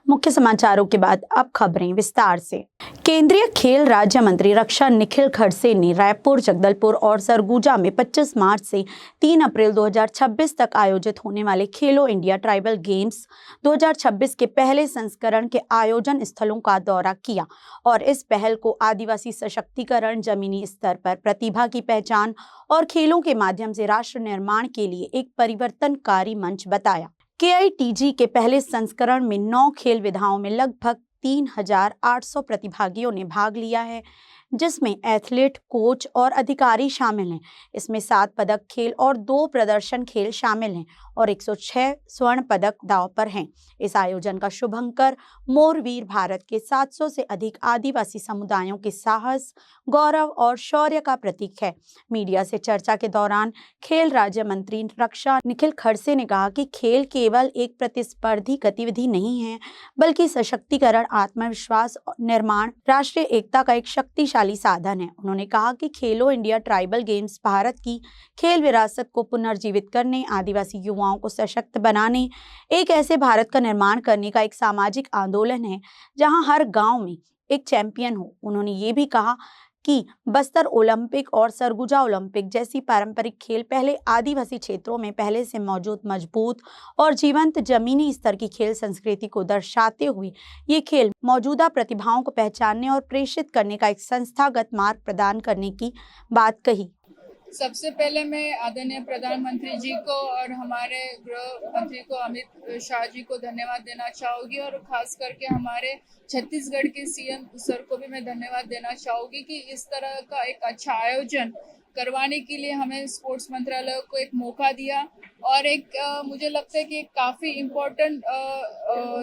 मुख्य समाचारों के बाद अब खबरें विस्तार से। केंद्रीय खेल राज्य मंत्री रक्षा निखिल खड़से ने रायपुर, जगदलपुर और सरगुजा में 25 मार्च से 3 अप्रैल 2026 तक आयोजित होने वाले खेलो इंडिया ट्राइबल गेम्स 2026 के पहले संस्करण के आयोजन स्थलों का दौरा किया और इस पहल को आदिवासी सशक्तिकरण, जमीनी स्तर पर प्रतिभा की पहचान और खेलों के माध्यम से राष्ट्र निर्माण के लिए एक परिवर्तनकारी मंच बताया। KITG के पहले संस्करण में 9 खेल विधाओं में लगभग 3,800 प्रतिभागियों ने भाग लिया है, जिसमें एथलीट, कोच और अधिकारी शामिल हैं। इसमें 7 पदक खेल और 2 प्रदर्शन खेल शामिल हैं और 106 स्वर्ण पदक दांव पर हैं। इस आयोजन का शुभंकर मोरवीर भारत के 700 से अधिक आदिवासी समुदायों के साहस, गौरव और शौर्य का प्रतीक है। मीडिया से चर्चा के दौरान खेल राज्य मंत्री रक्षा निखिल खड़से ने कहा कि खेल केवल एक प्रतिस्पर्धी गतिविधि नहीं है, बल्कि सशक्तिकरण, आत्मविश्वास निर्माण, राष्ट्रीय एकता का एक शक्तिशाली साधन है। उन्होंने कहा कि खेलो इंडिया ट्राइबल गेम्स भारत की खेल विरासत को पुनर्जीवित करने, आदिवासी युवाओं को सशक्त बनाने, एक ऐसे भारत का निर्माण करने का एक सामाजिक आंदोलन है जहां हर गांव में एक चैंपियन हो। उन्होंने ये भी कहा कि बस्तर ओलंपिक और सरगुजा ओलंपिक जैसी पारंपरिक खेल पहले आदिवासी क्षेत्रों में पहले से मौजूद मजबूत और जीवंत जमीनी स्तर की खेल संस्कृति को दर्शाते हुए ये खेल मौजूदा प्रतिभाओं को पहचानने और प्रेषित करने का एक संस्थागत मार्ग प्रदान करने की बात कही। सबसे पहले मैं आदरणीय प्रधानमंत्री जी को और हमारे गृह मंत्री को अमित शाह जी को धन्यवाद देना चाहूँगी और खास करके हमारे छत्तीसगढ़ के CM सर को भी मैं धन्यवाद देना चाहूँगी कि इस तरह का एक अच्छा आयोजन करवाने के लिए हमें स्पोर्ट्स मंत्रालय को एक मौका दिया और एक मुझे लगता है कि एक काफ़ी इम्पोर्टेंट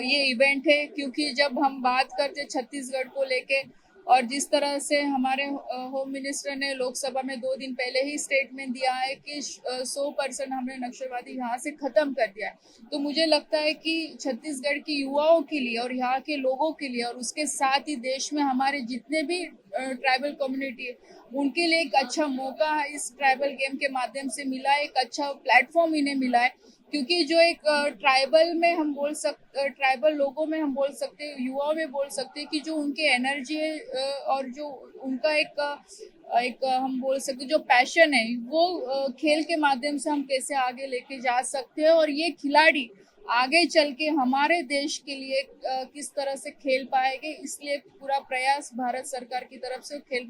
ये इवेंट है, क्योंकि जब हम बात करते छत्तीसगढ़ को लेके और जिस तरह से हमारे होम मिनिस्टर ने लोकसभा में 2 दिन पहले ही स्टेटमेंट दिया है कि 100% हमने नक्सलवादी यहाँ से ख़त्म कर दिया है, तो मुझे लगता है कि छत्तीसगढ़ की युवाओं के लिए और यहाँ के लोगों के लिए और उसके साथ ही देश में हमारे जितने भी ट्राइबल कम्युनिटी है उनके लिए एक अच्छा मौका है इस ट्राइबल गेम के माध्यम से मिला है, एक अच्छा प्लेटफॉर्म इन्हें मिला है। क्योंकि जो एक ट्राइबल में हम बोल सकते, ट्राइबल लोगों में हम बोल सकते, युवाओं में बोल सकते हैं कि जो उनके एनर्जी है और जो उनका एक हम बोल सकते जो पैशन है वो खेल के माध्यम से हम कैसे आगे लेके जा सकते हैं और ये खिलाड़ी आगे चल के हमारे देश के लिए किस तरह से खेल पाएंगे, इसलिए पूरा प्रयास भारत सरकार की तरफ से खेल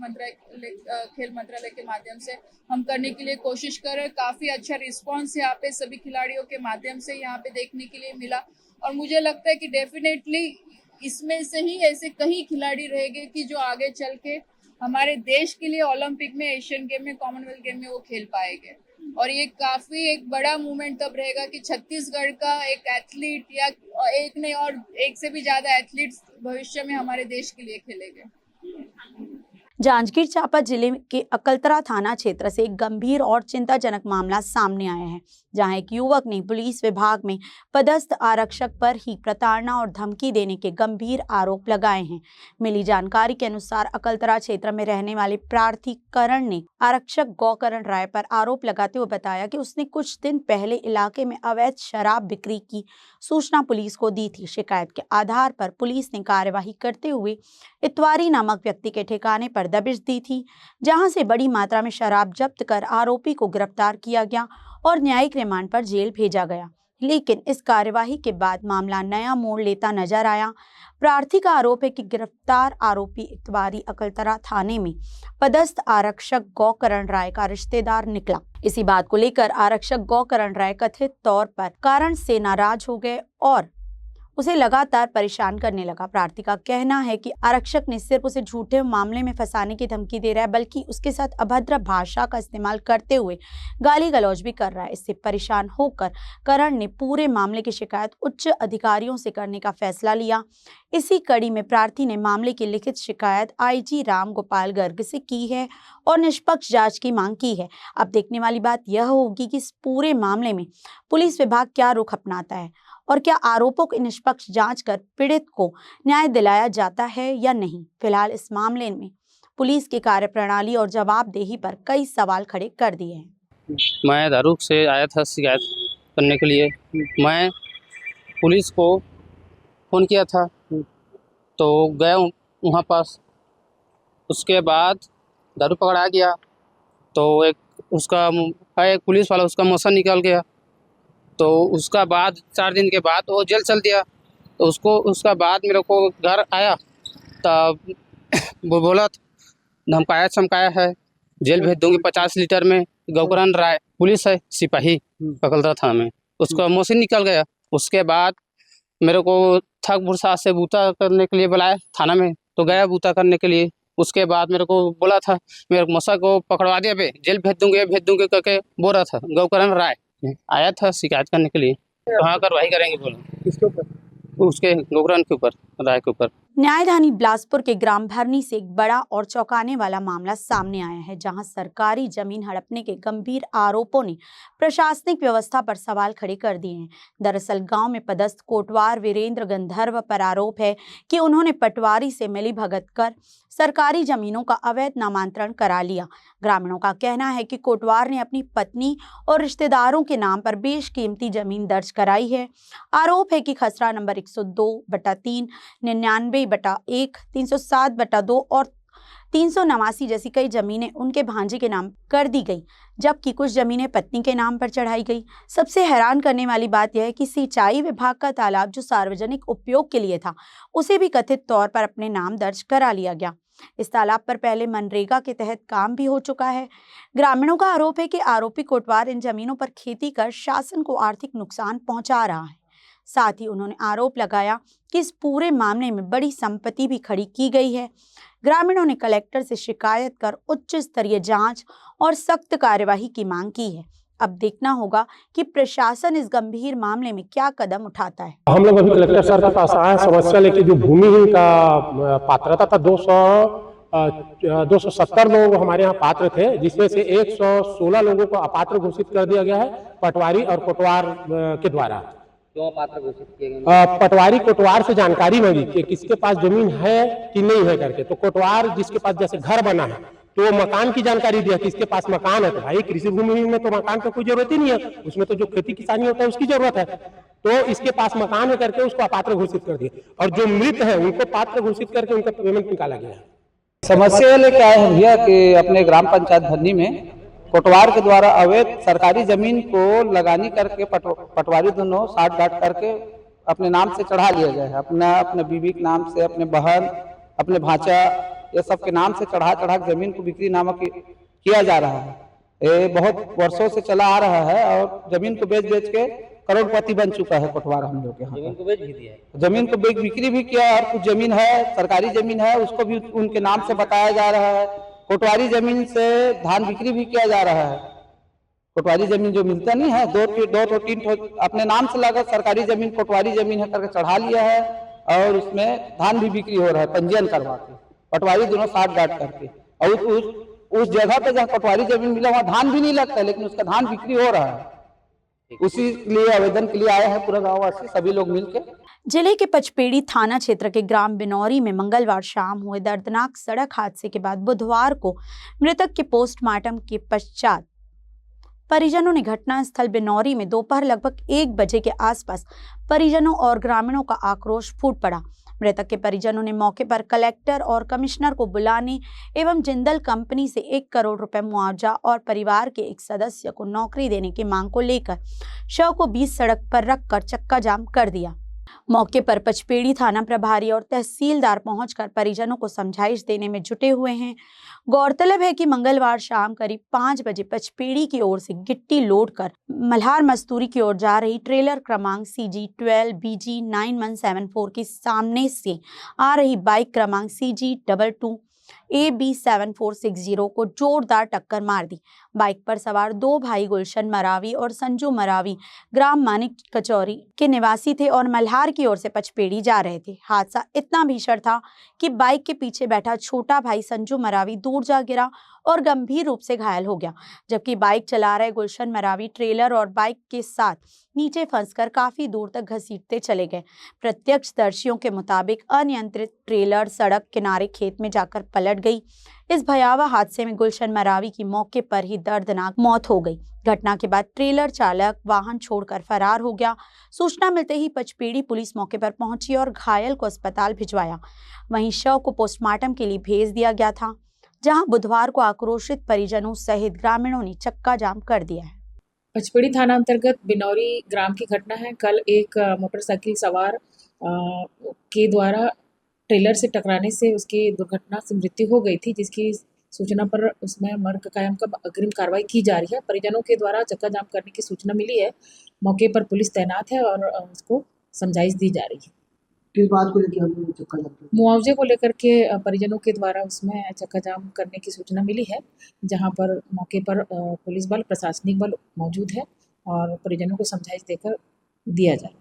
मंत्रालय के माध्यम से हम करने के लिए कोशिश कर रहे हैं। काफ़ी अच्छा रिस्पांस यहाँ पे सभी खिलाड़ियों के माध्यम से यहाँ पे देखने के लिए मिला और मुझे लगता है कि डेफिनेटली इसमें से ही ऐसे कई खिलाड़ी रहेंगे कि जो आगे चल के हमारे देश के लिए ओलंपिक में, एशियन गेम में, कॉमनवेल्थ गेम में वो खेल पाएंगे। और ये काफ़ी एक बड़ा मूवमेंट तब रहेगा कि छत्तीसगढ़ का एक एथलीट या एक नहीं और एक से भी ज़्यादा एथलीट्स भविष्य में हमारे देश के लिए खेलेंगे। जांजगीर चांपा जिले के अकलतरा थाना क्षेत्र से एक गंभीर और चिंताजनक मामला सामने आया है, जहां एक युवक ने पुलिस विभाग में पदस्थ आरक्षक पर ही प्रताड़ना और धमकी देने के गंभीर आरोप लगाए हैं। मिली जानकारी के अनुसार अकलतरा क्षेत्र में रहने वाले प्रार्थी करण ने आरक्षक गौकरण राय पर आरोप लगाते हुए बताया कि उसने कुछ दिन पहले इलाके में अवैध शराब बिक्री की सूचना पुलिस को दी थी। शिकायत के आधार पर पुलिस ने कार्यवाही करते हुए इतवारी नामक व्यक्ति के ठिकाने पर दबिश दी थी, जहां से बड़ी मात्रा में शराब जब्त कर आरोपी को गिरफ्तार किया गया और न्यायिक रिमांड पर जेल भेजा गया। लेकिन इस कार्यवाही के बाद मामला नया मोड़ लेता नजर आया। प्रार्थी का आरोप है कि गिरफ्तार आरोपी इतवारी अकलतरा थाने में पदस्थ आरक्षक गौकरण राय का रिश्तेदार निकला। इसी बात को लेकर आरक्षक गौकरण राय कथित तौर पर कारण से नाराज हो गए और उसे लगातार परेशान करने लगा। प्रार्थी का कहना है कि आरक्षक ने सिर्फ उसे झूठे मामले में फंसाने की धमकी दे रहा है, बल्कि उसके साथ अभद्र भाषा का इस्तेमाल करते हुए गाली गलौज भी कर रहा है। इससे परेशान होकर करण ने पूरे मामले की शिकायत उच्च अधिकारियों से करने का फैसला लिया। इसी कड़ी में प्रार्थी ने मामले की लिखित शिकायत IG राम गोपाल गर्ग से की है और निष्पक्ष जांच की मांग की है। अब देखने वाली बात यह होगी कि इस पूरे मामले में पुलिस विभाग क्या रुख अपनाता है और क्या आरोपों की निष्पक्ष जांच कर पीड़ित को न्याय दिलाया जाता है या नहीं। फिलहाल इस मामले में पुलिस की कार्यप्रणाली और जवाबदेही पर कई सवाल खड़े कर दिए हैं। मैं दारू से आया था शिकायत करने के लिए। मैं पुलिस को फ़ोन किया था, तो गया वहाँ पास। उसके बाद दारू पकड़ा गया, तो एक उसका है एक पुलिस वाला, उसका मोशन निकल गया। तो उसका बाद 4 दिन के बाद वो जेल चल दिया। तो उसका बाद मेरे को घर आया, तब वो बोला धमकाया चमकाया है, जेल भेज दूंगी 50 लीटर में। गौकरण राय पुलिस है, सिपाही पकड़ा था हमें, उसका मोशन निकल गया। उसके बाद मेरे को थक भुरसा से बूता करने के लिए बुलाया थाना में, तो गया बूता करने के लिए। उसके बाद मेरे को बोला था मेरे मौसा को पकड़वा दिया बे, जेल भेज दूंगे करके बोल रहा था। गौकरण राय आया था शिकायत करने के लिए। कहाँ कार्रवाई करेंगे बोलो, किसके ऊपर? उसके गौकरण के ऊपर, राय के ऊपर। न्यायधानी बिलासपुर के ग्राम भरनी से एक बड़ा और चौंकाने वाला मामला सामने आया है, जहां सरकारी जमीन हड़पने के गंभीर आरोपों ने प्रशासनिक व्यवस्था पर सवाल खड़े कर दिए हैं। दरअसल गांव में पदस्थ कोटवार वीरेंद्र गंधर्व पर आरोप है कि उन्होंने पटवारी से मिलीभगत कर सरकारी जमीनों का अवैध नामांतरण करा लिया। ग्रामीणों का कहना है कि कोटवार ने अपनी पत्नी और रिश्तेदारों के नाम पर बेशकीमती जमीन दर्ज कराई है। आरोप है कि खसरा नंबर 102/3, 99/1, 307/2 और 389 जैसी कई जमीनें उनके भांजे के नाम कर दी गई, जबकि कुछ जमीनें पत्नी के नाम पर चढ़ाई गई। सबसे हैरान करने वाली बात यह है कि सिंचाई विभाग का तालाब जो सार्वजनिक उपयोग के लिए था, उसे भी कथित तौर पर अपने नाम दर्ज करा लिया गया। इस तालाब पर पहले मनरेगा के तहत काम भी हो चुका है। ग्रामीणों का आरोप है कि आरोपी कोटवार इन जमीनों पर खेती कर शासन को आर्थिक नुकसान पहुंचा रहा है। साथ ही उन्होंने आरोप लगाया कि इस पूरे मामले में बड़ी संपत्ति भी खड़ी की गई है। ग्रामीणों ने कलेक्टर से शिकायत कर उच्च स्तरीय जांच और सख्त कार्यवाही की मांग की है। अब देखना होगा कि प्रशासन इस गंभीर मामले में क्या कदम उठाता है। हम लोग अभी कलेक्टर सर के पास आए समस्या लेके, जो भूमिहीन का पात्रता था 270 लोग हमारे यहाँ पात्र थे, जिसमें से 116 लोगों को अपात्र घोषित कर दिया गया है पटवारी और कोटवार के द्वारा। क्यों पात्र घोषित किए गए? पटवारी कोटवार से जानकारी मांगी कि किसके पास जमीन है कि नहीं है करके, तो कोटवार जिसके पास जैसे घर बना है तो मकान की जानकारी दिया कि इसके पास मकान है। तो भाई कृषि भूमि में तो मकान की कोई जरूरत ही नहीं है, उसमें तो जो खेती किसानी होता है उसकी जरूरत है। तो इसके पास मकान है करके उसको अपात्र घोषित कर दिया, और जो मृत है उनको पात्र घोषित करके उनका पेमेंट निकाला गया। समस्या लेके आए हैं भैया कि अपने ग्राम पंचायत भरनी में कोटवार के द्वारा अवैध सरकारी जमीन को लगानी करके पटवारी दोनों साठ गांठ करके अपने नाम से चढ़ा लिया गया है। अपने बीवी के नाम से, अपने बहन, अपने भांचा, ये सब के नाम से चढ़ा जमीन को बिक्री नामक किया जा रहा है। ये बहुत वर्षों से चला आ रहा है और जमीन को बेच के करोड़पति बन चुका है कोटवार हम लोग के यहाँ। जमीन को बेच भी दिया है, जमीन को बिक्री भी किया और कुछ जमीन है सरकारी जमीन है उसको भी उनके नाम से बताया जा रहा है। कोटवारी जमीन से धान बिक्री भी किया जा रहा है। कोटवारी जमीन जो मिलता नहीं है, दो तीन अपने नाम से लगा सरकारी जमीन कोटवारी जमीन है करके चढ़ा लिया है, और उसमें धान भी बिक्री हो रहा है पंजीयन करवा के, पटवारी दोनों साठ गांठ करके। और उस जगह पे जहाँ पटवारी जमीन मिला वहाँ धान भी नहीं लगता, लेकिन उसका धान बिक्री हो रहा है। उसी लिए आवेदन के लिए आए हैं पूरा गाँव वासी सभी लोग मिलकर। जिले के पचपेड़ी थाना क्षेत्र के ग्राम बिनौरी में मंगलवार शाम हुए दर्दनाक सड़क हादसे के बाद बुधवार को मृतक के पोस्टमार्टम के पश्चात परिजनों ने घटनास्थल बिनौरी में दोपहर लगभग 1 बजे के आसपास परिजनों और ग्रामीणों का आक्रोश फूट पड़ा। मृतक के परिजनों ने मौके पर कलेक्टर और कमिश्नर को बुलाने एवं जिंदल कंपनी से 1 करोड़ रुपए मुआवजा और परिवार के एक सदस्य को नौकरी देने की मांग को लेकर शव को बीच सड़क पर रखकर चक्का जाम कर दिया। मौके पर पचपेड़ी थाना प्रभारी और तहसीलदार पहुंचकर परिजनों को समझाइश देने में जुटे हुए हैं। गौरतलब है कि मंगलवार शाम करीब 5 बजे पचपेड़ी की ओर से गिट्टी लोड कर मल्हार मस्तूरी की ओर जा रही ट्रेलर क्रमांक CG12BG 9174 के सामने से आ रही बाइक क्रमांक CG22 AB7460 को जोरदार टक्कर मार दी। बाइक पर सवार 2 भाई गुलशन मरावी और संजू मरावी ग्राम मानिक कचौरी के निवासी थे और मल्हार की ओर से पचपेड़ी जा रहे थे। हादसा इतना भीषण था कि बाइक के पीछे बैठा छोटा भाई संजू मरावी दूर जा गिरा और गंभीर रूप से घायल हो गया, जबकि बाइक चला रहे गुलशन मरावी ट्रेलर और बाइक के साथ नीचे फंसकर काफी दूर तक घसीटते चले गए। प्रत्यक्षदर्शियों के मुताबिक अनियंत्रित ट्रेलर सड़क किनारे खेत में जाकर पलट गई। इस भयावह हादसे में गुलशन मरावी की मौके पर ही दर्दनाक मौत हो गई। घटना के बाद ट्रेलर चालक वाहन छोड़कर फरार हो गया। सूचना मिलते ही पचपेड़ी पुलिस मौके पर पहुंची और घायल को अस्पताल भिजवाया। वहीं शव को पोस्टमार्टम के लिए भेज दिया गया था, जहां बुधवार को आक्रोशित परिजनों सहित ग्रामीणों ने चक्का जाम कर दिया है। पचपेड़ी थाना अंतर्गत बिनौरी ग्राम की घटना है। कल एक मोटरसाइकिल सवार के द्वारा ट्रेलर से टकराने से उसकी दुर्घटना से मृत्यु हो गई थी, जिसकी सूचना पर उसमें मर्ग कायम का अग्रिम कार्रवाई की जा रही है। परिजनों के द्वारा चक्का जाम करने की सूचना मिली है। मौके पर पुलिस तैनात है और उसको समझाइश दी जा रही है। किस बात को लेकर हम लोग चक्का जाम कर? मुआवजे को लेकर के परिजनों के द्वारा उसमें चक्का जाम करने की सूचना मिली है, जहां पर मौके पर पुलिस बल, प्रशासनिक बल मौजूद है और परिजनों को समझाइश देकर दिया जा रहा है।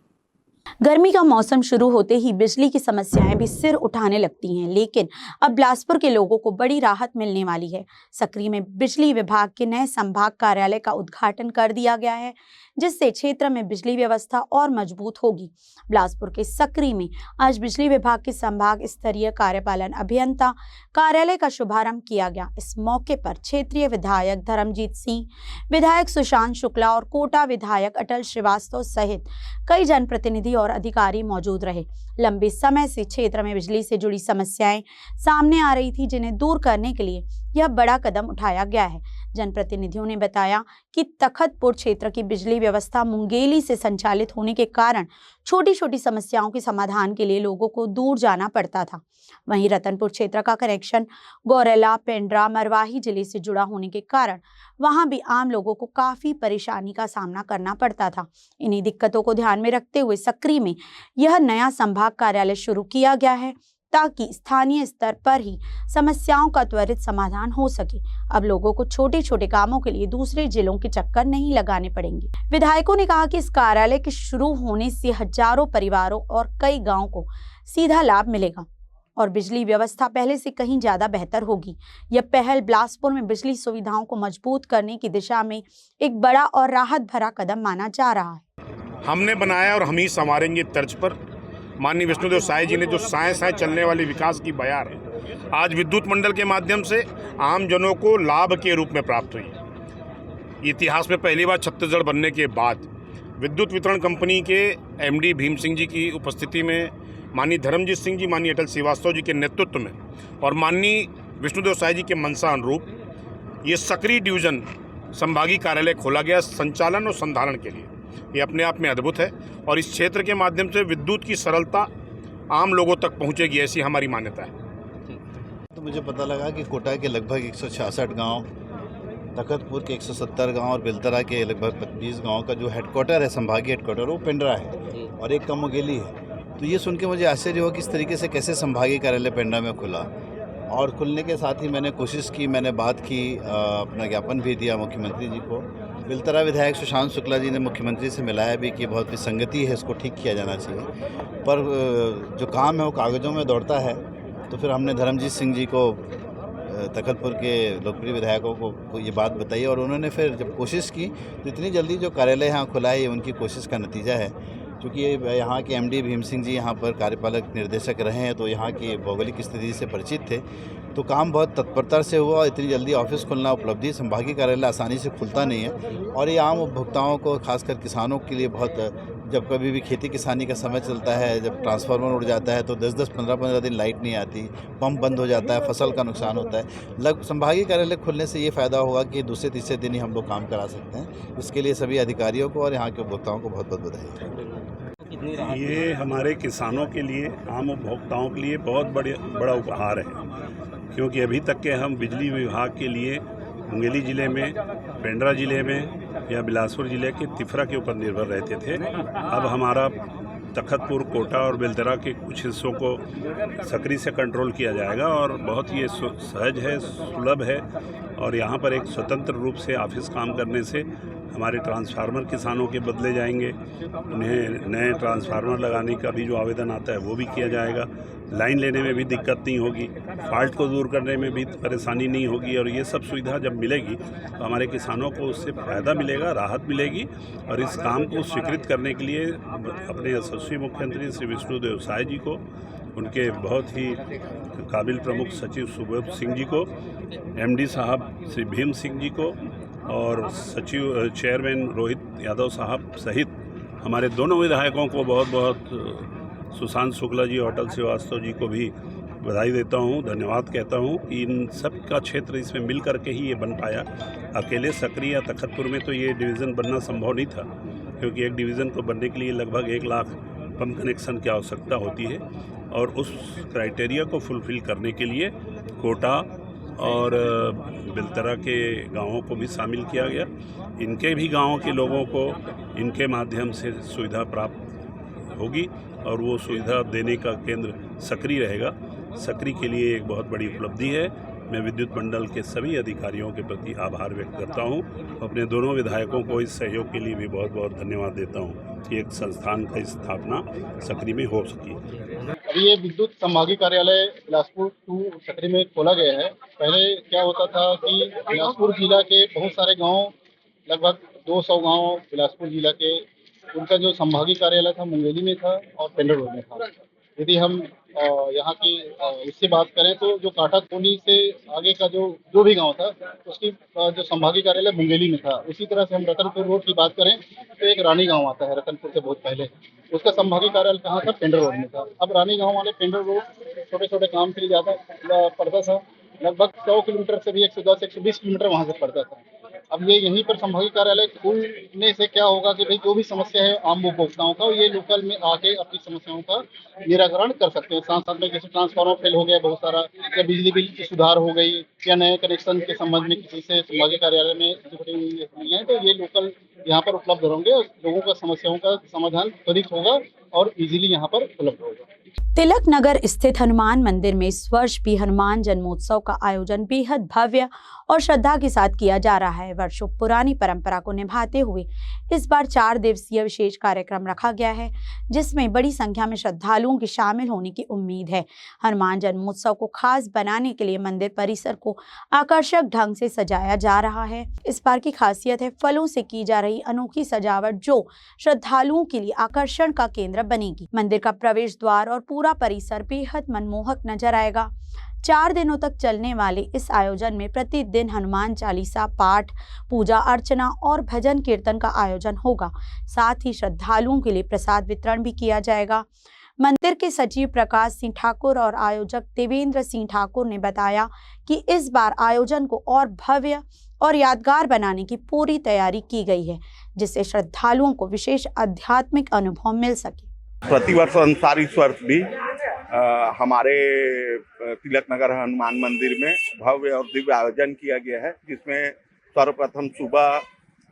गर्मी का मौसम शुरू होते ही बिजली की समस्याएं भी सिर उठाने लगती हैं, लेकिन अब बिलासपुर के लोगों को बड़ी राहत मिलने वाली है। सकरी में बिजली विभाग के नए संभाग कार्यालय का उद्घाटन कर दिया गया है, जिससे क्षेत्र में बिजली व्यवस्था और मजबूत होगी। बिलासपुर के सकरी में आज बिजली विभाग के संभाग स्तरीय कार्यपालन अभियंता कार्यालय का शुभारंभ किया गया। इस मौके पर क्षेत्रीय विधायक धर्मजीत सिंह, विधायक सुशांत शुक्ला और कोटा विधायक अटल श्रीवास्तव सहित कई जनप्रतिनिधि और अधिकारी मौजूद रहे। लंबे समय से क्षेत्र में बिजली से जुड़ी समस्याएं सामने आ रही थी, जिन्हें दूर करने के लिए यह बड़ा कदम उठाया गया है। जनप्रतिनिधियों ने बताया कि तखतपुर क्षेत्र की बिजली व्यवस्था मुंगेली से संचालित होने के कारण छोटी छोटी समस्याओं के समाधान के लिए लोगों को दूर जाना पड़ता था। वहीं रतनपुर क्षेत्र का कनेक्शन गौरेला, पेंड्रा, मरवाही जिले से जुड़ा होने के कारण वहां भी आम लोगों को काफी परेशानी का सामना करना पड़ता था। इन्हीं दिक्कतों को ध्यान में रखते हुए सकरी में यह नया संभाग कार्यालय शुरू किया गया है, ताकि स्थानीय स्तर पर ही समस्याओं का त्वरित समाधान हो सके। अब लोगों को छोटे छोटे कामों के लिए दूसरे जिलों के चक्कर नहीं लगाने पड़ेंगे। विधायकों ने कहा कि इस कार्यालय के शुरू होने से हजारों परिवारों और कई गांवों को सीधा लाभ मिलेगा और बिजली व्यवस्था पहले से कहीं ज्यादा बेहतर होगी। यह पहल बिलासपुर में बिजली सुविधाओं को मजबूत करने की दिशा में एक बड़ा और राहत भरा कदम माना जा रहा है। हमने बनाया और हम ही संवारेंगे तर्ज पर माननीय विष्णुदेव साय जी ने जो साय साय चलने वाली विकास की बयार है, आज विद्युत मंडल के माध्यम से आम जनों को लाभ के रूप में प्राप्त हुई। इतिहास में पहली बार छत्तीसगढ़ बनने के बाद विद्युत वितरण कंपनी के एमडी भीम सिंह जी की उपस्थिति में माननीय धर्मजीत सिंह जी, माननीय अटल श्रीवास्तव जी के नेतृत्व में और माननीय विष्णुदेव साय जी के मनसा अनुरूप ये सकरी डिवीजन संभागीय कार्यालय खोला गया संचालन और संधारण के लिए। ये अपने आप में अद्भुत है और इस क्षेत्र के माध्यम से विद्युत की सरलता आम लोगों तक पहुंचेगी, ऐसी हमारी मान्यता है। तो मुझे पता लगा कि कोटा के लगभग 166 गांव, तखतपुर के 170 गांव और बेलतरा के लगभग 25 गांव का जो हेडक्वार्टर है, संभागीय हेडक्वार्टर, वो पेंड्रा है और एक का मुंगेली है। तो ये सुन के मुझे आश्चर्य हुआ कि इस तरीके से कैसे संभागीय कार्यालय पेंड्रा में खुला और खुलने के साथ ही मैंने कोशिश की, मैंने बात की, अपना ज्ञापन भी दिया मुख्यमंत्री जी को। बेलतरा विधायक सुशांत शुक्ला जी ने मुख्यमंत्री से मिलाया भी कि बहुत विसंगति है, इसको ठीक किया जाना चाहिए, पर जो काम है वो कागज़ों में दौड़ता है। तो फिर हमने धर्मजीत सिंह जी को, तखतपुर के लोकप्रिय विधायकों को ये बात बताई और उन्होंने फिर जब कोशिश की तो इतनी जल्दी जो कार्यालय यहाँ खुला है ये उनकी कोशिश का नतीजा है। क्योंकि यहाँ के एमडी भीम सिंह जी यहाँ पर कार्यपालक निर्देशक रहे हैं, तो यहाँ की भौगोलिक स्थिति से परिचित थे, तो काम बहुत तत्परता से हुआ। इतनी जल्दी ऑफिस खुलना उपलब्धि, संभागीय कार्यालय आसानी से खुलता नहीं है और ये आम उपभोक्ताओं को, खासकर किसानों के लिए बहुत, जब कभी भी खेती किसानी का समय चलता है, जब ट्रांसफार्मर उड़ जाता है तो 10-10, 15-15 दिन लाइट नहीं आती, पंप बंद हो जाता है, फसल का नुकसान होता है। संभागीय कार्यालय खुलने से ये फ़ायदा होगा कि दूसरे तीसरे दिन ही हम लोग काम करा सकते हैं। इसके लिए सभी अधिकारियों को और यहाँ के उपभोक्ताओं को बहुत बहुत बधाई। ये हमारे किसानों के लिए, आम उपभोक्ताओं के लिए बहुत बड़ा उपहार है, क्योंकि अभी तक के हम बिजली विभाग के लिए मुंगेली ज़िले में, पेंड्रा ज़िले में या बिलासपुर ज़िले के तिफरा के ऊपर निर्भर रहते थे। अब हमारा तखतपुर, कोटा और बेलतरा के कुछ हिस्सों को सकरी से कंट्रोल किया जाएगा और बहुत ये सहज है, सुलभ है और यहाँ पर एक स्वतंत्र रूप से ऑफिस काम करने से हमारे ट्रांसफार्मर किसानों के बदले जाएंगे, उन्हें नए ट्रांसफार्मर लगाने का भी जो आवेदन आता है वो भी किया जाएगा, लाइन लेने में भी दिक्कत नहीं होगी, फॉल्ट को दूर करने में भी परेशानी नहीं होगी और ये सब सुविधा जब मिलेगी तो हमारे किसानों को उससे फ़ायदा मिलेगा, राहत मिलेगी। और इस काम को स्वीकृत करने के लिए अपने यशस्वी मुख्यमंत्री श्री विष्णुदेव साय जी को उनके बहुत ही काबिल प्रमुख सचिव सुबोध सिंह जी को, एमडी साहब श्री भीम सिंह जी को और सचिव चेयरमैन रोहित यादव साहब सहित हमारे दोनों विधायकों को बहुत बहुत, सुशांत शुक्ला जी, अटल श्रीवास्तव जी को भी बधाई देता हूँ, धन्यवाद कहता हूँ कि इन सब का क्षेत्र इसमें मिल करके ही ये बन पाया। अकेले सकरी या तखतपुर में तो ये डिवीज़न बनना संभव नहीं था, क्योंकि एक डिवीज़न को बनने के लिए लगभग 1 लाख पंप कनेक्शन की आवश्यकता होती है और उस क्राइटेरिया को फुलफ़िल करने के लिए कोटा और बिलतरा के गांवों को भी शामिल किया गया। इनके भी गांवों के लोगों को इनके माध्यम से सुविधा प्राप्त होगी और वो सुविधा देने का केंद्र सकरी रहेगा। सकरी के लिए एक बहुत बड़ी उपलब्धि है। मैं विद्युत मंडल के सभी अधिकारियों के प्रति आभार व्यक्त करता हूं। अपने दोनों विधायकों को इस सहयोग के लिए भी बहुत बहुत धन्यवाद देता हूं कि एक संस्थान का स्थापना सकरी में हो सकी। अभी ये विद्युत संभागीय कार्यालय बिलासपुर 2 सकरी में खोला गया है। पहले क्या होता था कि बिलासपुर जिला के बहुत सारे गाँव, लगभग 200 गाँव बिलासपुर जिला के, उनका जो संभागीय कार्यालय था मुंगेली में था और पेंड्रा रोड में था। यदि हम यहाँ की उससे बात करें तो जो काटा कोनी से आगे का जो भी गांव था उसकी जो संभागीय कार्यालय मुंगेली में था। उसी तरह से हम रतनपुर रोड की बात करें तो एक रानी गांव आता है रतनपुर से बहुत पहले, उसका संभागीय कार्यालय कहाँ था? पेंड्रा रोड में था। अब रानी गांव वाले पेंड्रा रोड छोटे छोटे काम के लिए ज़्यादा पड़ता था, लगभग 100 किलोमीटर से भी 110-120 किलोमीटर वहाँ से पड़ता था। अब ये यहीं पर संभागीय कार्यालय खोलने से क्या होगा कि भाई जो भी समस्या है आम उपभोक्ताओं का, ये लोकल में आके अपनी समस्याओं का निराकरण कर सकते हैं। साथ साथ में जैसे ट्रांसफार्मर फेल हो गया बहुत सारा, या बिजली बिल की सुधार हो गई, या नए कनेक्शन के संबंध में किसी से संभागीय कार्यालय में हुई है, तो ये लोकल यहाँ पर उपलब्ध होंगे और लोगों का समस्याओं का समाधान त्वरित होगा और इजीली यहाँ पर उपलब्ध होगा। तिलक नगर स्थित हनुमान मंदिर में इस वर्ष भी हनुमान जन्मोत्सव का आयोजन बेहद भव्य और श्रद्धा के साथ किया जा रहा है। वर्षों पुरानी परंपरा को निभाते हुए इस बार 4 दिवसीय विशेष कार्यक्रम रखा गया है, जिसमें बड़ी संख्या में श्रद्धालुओं के शामिल होने की उम्मीद है। हनुमान जन्मोत्सव को खास बनाने के लिए मंदिर परिसर को आकर्षक ढंग से सजाया जा रहा है। इस बार की खासियत है फलों से की जा रही अनोखी सजावट, जो श्रद्धालुओं के लिए आकर्षण का केंद्र बनेगी। मंदिर का प्रवेश द्वार और पूरा परिसर बेहद मनमोहक नजर आएगा। 4 दिनों तक चलने वाले इस आयोजन में प्रतिदिन हनुमान चालीसा पाठ, पूजा अर्चना और भजन कीर्तन का आयोजन होगा। साथ ही श्रद्धालुओं के लिए प्रसाद वितरण भी किया जाएगा। मंदिर के सचिव प्रकाश सिंह ठाकुर और आयोजक देवेंद्र सिंह ठाकुर ने बताया कि इस बार आयोजन को और भव्य और यादगार बनाने की पूरी तैयारी की गई है, जिससे श्रद्धालुओं को विशेष आध्यात्मिक अनुभव मिल सके। प्रतिवर्ष अनुसार इस वर्ष भी हमारे तिलक नगर हनुमान मंदिर में भव्य और दिव्य आयोजन किया गया है, जिसमें सर्वप्रथम सुबह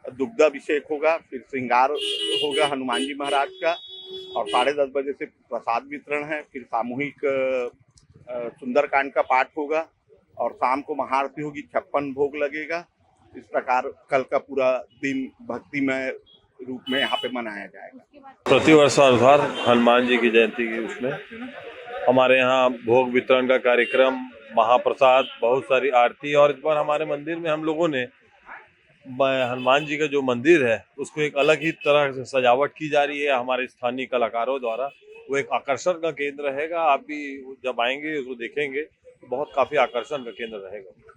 दुग्धाभिषेक होगा, फिर श्रृंगार होगा हनुमान जी महाराज का, और 10:30 बजे से प्रसाद वितरण है, फिर सामूहिक सुंदरकांड का पाठ होगा और शाम को महाआरती होगी, 56 भोग लगेगा। इस प्रकार कल का पूरा दिन भक्तिमय रूप में यहाँ पे मनाया जाएगा। प्रतिवर्ष अनुसार हनुमान जी की जयंती की उसमें हमारे यहाँ भोग वितरण का कार्यक्रम, महाप्रसाद, बहुत सारी आरती, और इस बार हमारे मंदिर में हम लोगों ने हनुमान जी का जो मंदिर है उसको एक अलग ही तरह से सजावट की जा रही है हमारे स्थानीय कलाकारों द्वारा। वो एक आकर्षण का केंद्र रहेगा। आप भी जब आएंगे उसको देखेंगे, बहुत काफी आकर्षण का केंद्र रहेगा।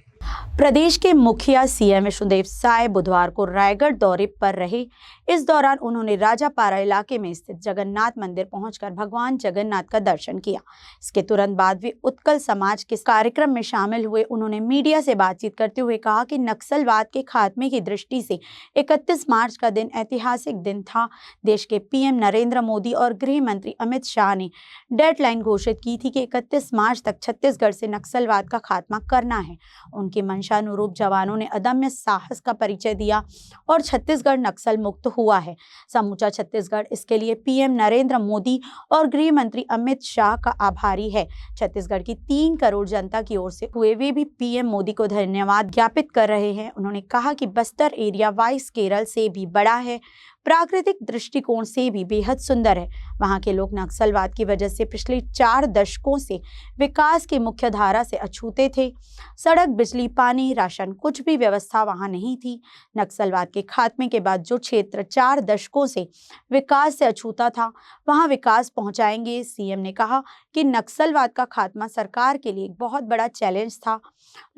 प्रदेश के मुखिया सीएम विष्णुदेव साय बुधवार को रायगढ़ दौरे पर रहे। इस दौरान उन्होंने राजापारा इलाके में स्थित जगन्नाथ मंदिर पहुंचकर भगवान जगन्नाथ का दर्शन किया। इसके तुरंत बाद वे उत्कल समाज के कार्यक्रम में शामिल हुए। उन्होंने मीडिया से बातचीत करते हुए कहा कि नक्सलवाद के खात्मे की दृष्टि से 31 मार्च का दिन ऐतिहासिक दिन था। देश के पीएम नरेंद्र मोदी और गृह मंत्री अमित शाह ने डेडलाइन घोषित की थी कि 31 मार्च तक छत्तीसगढ़ से नक्सलवाद का खात्मा करना है। उनके मंशानुरूप जवानों ने अदम्य साहस का परिचय दिया और छत्तीसगढ़ नक्सल मुक्त हुआ है। समूचा छत्तीसगढ़ इसके लिए पीएम नरेंद्र मोदी और गृह मंत्री अमित शाह का आभारी है। छत्तीसगढ़ की 3 करोड़ जनता की ओर से हुए वे भी पीएम मोदी को धन्यवाद ज्ञापित कर रहे हैं। उन्होंने कहा कि बस्तर एरिया वाइस केरल से भी बड़ा है, प्राकृतिक दृष्टिकोण से भी बेहद सुंदर है। वहां के लोग नक्सलवाद की वजह से पिछले 4 दशकों से विकास की मुख्य धारा से अछूते थे। सड़क, बिजली, पानी, राशन, कुछ भी व्यवस्था वहां नहीं थी। नक्सलवाद के खात्मे के बाद जो क्षेत्र 4 दशकों से विकास से अछूता था, वहां विकास पहुंचाएंगे। सीएम ने कहा कि नक्सलवाद का खात्मा सरकार के लिए एक बहुत बड़ा चैलेंज था।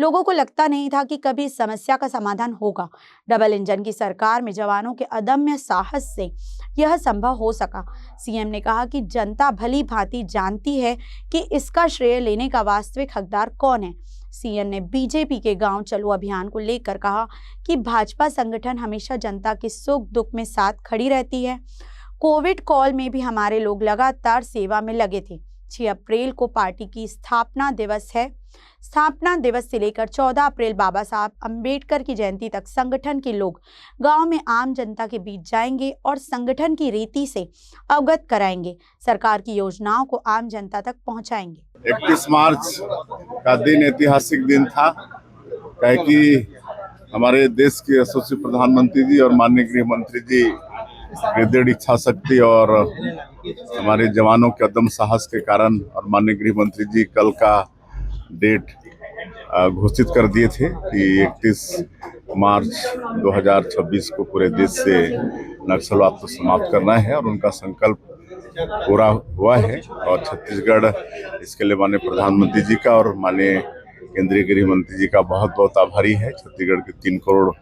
लोगों को लगता नहीं था कि कभी इस समस्या का समाधान होगा। डबल इंजन की सरकार में जवानों के अदम्य साहस से यह संभव हो सका। सीएम ने कहा कि जनता भली भांति जानती है कि इसका श्रेय लेने का वास्तविक हकदार कौन है। सीएम ने बीजेपी के गांव चलो अभियान को लेकर कहा कि भाजपा संगठन हमेशा जनता के सुख दुख में साथ खड़ी रहती है। कोविड कॉल में भी हमारे लोग लगातार सेवा में लगे थे। 6 अप्रैल को पार्टी की स्थापना दिवस है। स्थापना दिवस से लेकर 14 अप्रैल बाबा साहब अंबेडकर की जयंती तक संगठन के लोग गांव में आम जनता के बीच जाएंगे और संगठन की रीति से अवगत कराएंगे, सरकार की योजनाओं को आम जनता तक पहुंचाएंगे। 31 मार्च का दिन ऐतिहासिक दिन था, कहे कि हमारे देश के यशस्वी प्रधानमंत्री जी और माननीय गृह मंत्री जी की दृढ़ इच्छा शक्ति और हमारे जवानों के अदम साहस के कारण और माननीय गृह मंत्री जी कल का डेट घोषित कर दिए थे कि 31 मार्च 2026 को पूरे देश से नक्सलवाद को समाप्त करना है और उनका संकल्प पूरा हुआ है। और छत्तीसगढ़ इसके लिए माननीय प्रधानमंत्री जी का और माननीय केंद्रीय गृह मंत्री जी का बहुत बहुत आभारी है। छत्तीसगढ़ के 3 करोड़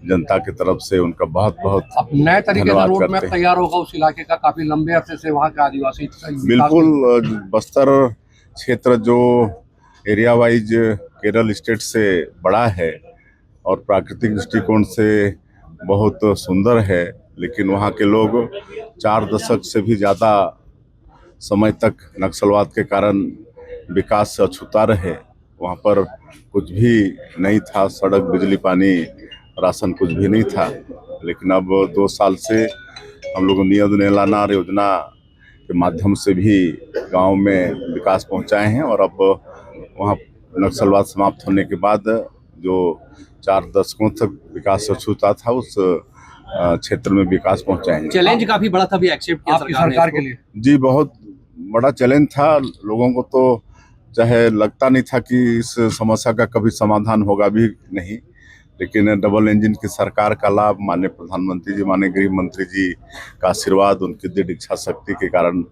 जनता की तरफ से उनका बहुत बहुत नए तरीके से रोड मैप हैं। तैयार होगा उस इलाके का, काफी लंबे अरसे से वहाँ के आदिवासी बिल्कुल बस्तर क्षेत्र जो एरिया वाइज केरल स्टेट से बड़ा है और प्राकृतिक दृष्टिकोण से बहुत सुंदर है, लेकिन वहाँ के लोग 4 दशक से भी ज़्यादा समय तक नक्सलवाद के कारण विकास से अछूता रहे। वहाँ पर कुछ भी नहीं था, सड़क, बिजली, पानी, राशन कुछ भी नहीं था। लेकिन अब 2 साल से हम लोग नियत नेलानार योजना के माध्यम से भी गांव में विकास पहुंचाए हैं और अब वहाँ नक्सलवाद समाप्त होने के बाद जो 4 दशकों तक विकास से अछूता था उस क्षेत्र में विकास पहुंचाएंगे। चैलेंज काफी बड़ा था, भी एक्सेप्ट किया सरकार के लिए। जी, बहुत बड़ा चैलेंज था। लोगों को तो चाहे लगता नहीं था कि इस समस्या का कभी समाधान होगा भी नहीं, लेकिन डबल इंजन की सरकार का लाभ माननीय प्रधानमंत्री जी, माननीय गृह मंत्री जी का आशीर्वाद, उनकी दृढ़ इच्छा शक्ति के कारण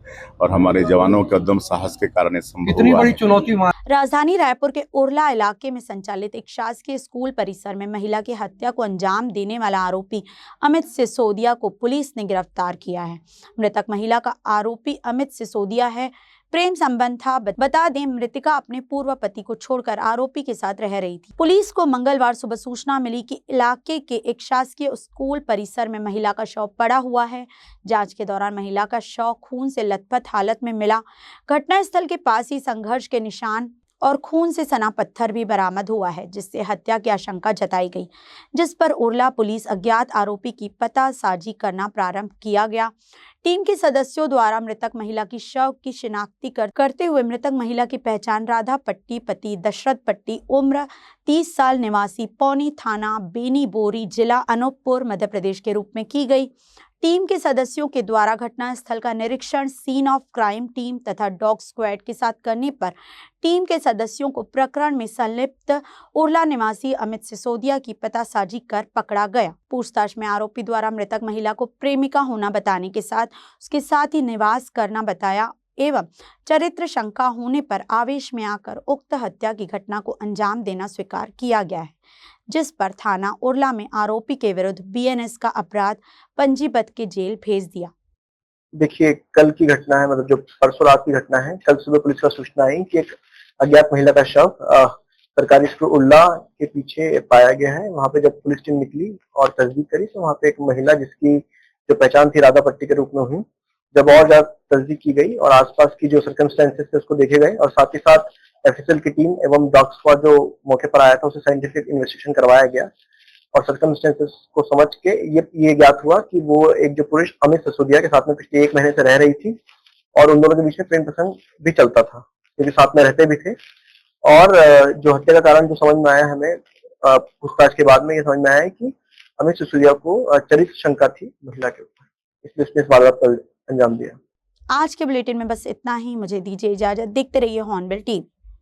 और हमारे जवानों के उद्यम साहस के कारण ये संभव हुआ। इतनी बड़ी चुनौती राजधानी रायपुर के उरला इलाके में संचालित एक शासकीय स्कूल परिसर में महिला की हत्या को अंजाम देने वाला आरोपी अमित सिसोदिया को पुलिस ने गिरफ्तार किया है। मृतक महिला का आरोपी अमित सिसोदिया है। प्रेम संबंध था। बता दें, मृतिका अपने पूर्व पति को छोड़कर आरोपी के साथ रह रही थी। पुलिस को मंगलवार सुबह सूचना मिली कि इलाके के एक शासकीय स्कूल परिसर में महिला का शव पड़ा हुआ है। जांच के दौरान महिला का शव खून से लथपथ हालत में मिला। घटनास्थल के पास ही संघर्ष के निशान और खून से सना पत्थर भी बरामद हुआ है, जिससे हत्या की आशंका जताई गई, जिस पर उरला पुलिस अज्ञात आरोपी की पतासाजी करना प्रारंभ किया गया। टीम के सदस्यों द्वारा मृतक महिला की शव की शिनाख्ती करते हुए मृतक महिला की पहचान राधा पट्टी, पति दशरथ पट्टी, उम्र 30 साल, निवासी पौनी थाना बेनी बोरी, जिला अनूपपुर, मध्य प्रदेश के रूप में की गई। टीम के सदस्यों के द्वारा घटनास्थल का निरीक्षण सीन ऑफ क्राइम टीम तथा डॉग स्क्वाड के साथ करने पर टीम के सदस्यों को प्रकरण में संलिप्त उरला निवासी अमित सिसोदिया की पतासाजी कर पकड़ा गया। पूछताछ में आरोपी द्वारा मृतक महिला को प्रेमिका होना बताने के साथ उसके साथ ही निवास करना बताया एवं चरित्र शंका होने पर आवेश में आकर उक्त हत्या की घटना को अंजाम देना स्वीकार किया गया है, जिस पर थाना उरला में आरोपी के विरुद्ध बीएनएस का अपराध पंजीबद्ध के जेल भेज दिया। देखिए, कल की घटना है, मतलब जो परसों रात की घटना है। कल सुबह पुलिस को सूचना आई कि एक अज्ञात महिला का शव सरकारी स्कूल उरला के पीछे पाया गया है। वहां पे जब पुलिस टीम निकली और तस्दीक करी तो वहां पे एक महिला जिसकी जो पहचान थी राधा पट्टी के रूप में हुई। जब और ज्यादा तस्दीक की गई और आसपास की जो सर्कमस्टेंसेस थे उसको देखे गए और साथ ही साथ एफएसएल की टीम एवं डॉग स्क्वाड जो मौके पर आया था उसे साइंटिफिक इन्वेस्टिगेशन करवाया गया और सर्कमस्टेंसेस को समझ के ये ज्ञात हुआ कि वो एक जो पुरुष अमित सिसोदिया के साथ में पिछले 1 महीने से रह रही थी और उन दोनों के बीच में प्रेम प्रसंग भी चलता था, क्योंकि साथ में रहते भी थे। और जो हत्या का कारण जो समझ में आया हमें पूछताछ के बाद में ये समझ में आया है कि अमित सिसोदिया को चरित्र शंका थी महिला के ऊपर, इसलिए उसने इस वारदात को अंजाम दिया। आज के बुलेटिन में बस इतना ही। मुझे दीजिए इजाजत। देखते रहिए हॉर्नबिल टीवी।